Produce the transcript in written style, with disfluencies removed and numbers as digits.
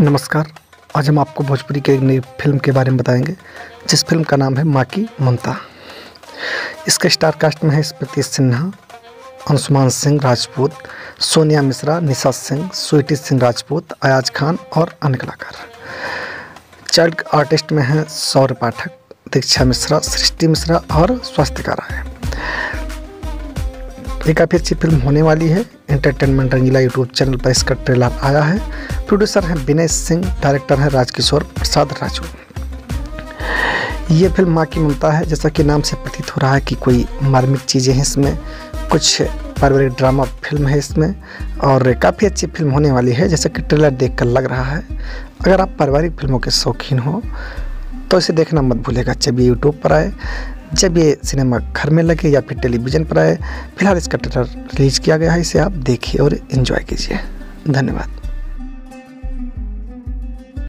नमस्कार। आज हम आपको भोजपुरी के एक नई फिल्म के बारे में बताएंगे, जिस फिल्म का नाम है माँ की ममता। इसके स्टार कास्ट में है स्मृति सिन्हा, अंशुमान सिंह राजपूत, सोनिया मिश्रा, निशा सिंह, स्वीटी सिंह राजपूत, अयाज खान और अन्य कलाकार। चाइल्ड आर्टिस्ट में हैं सौर्य पाठक, दीक्षा मिश्रा, सृष्टि मिश्रा और स्वास्तिका राय। ये काफ़ी अच्छी फिल्म होने वाली है। एंटरटेनमेंट रंगीला यूट्यूब चैनल पर इसका ट्रेलर आया है। प्रोड्यूसर हैं विनय सिंह, डायरेक्टर हैं राजकिशोर प्रसाद राजू। ये फिल्म माँ की ममता है। जैसा कि नाम से प्रतीत हो रहा है कि कोई मार्मिक चीज़ें हैं इसमें, कुछ पारिवारिक ड्रामा फिल्म है इसमें और काफ़ी अच्छी फिल्म होने वाली है, जैसा कि ट्रेलर देखकर लग रहा है। अगर आप पारिवारिक फिल्मों के शौकीन हो तो इसे देखना मत भूलेगा, जब ये यूट्यूब पर आए, जब ये सिनेमा घर में लगे या फिर टेलीविज़न पर आए। फिलहाल इसका ट्रेलर रिलीज़ किया गया है, इसे आप देखिए और एंजॉय कीजिए। धन्यवाद।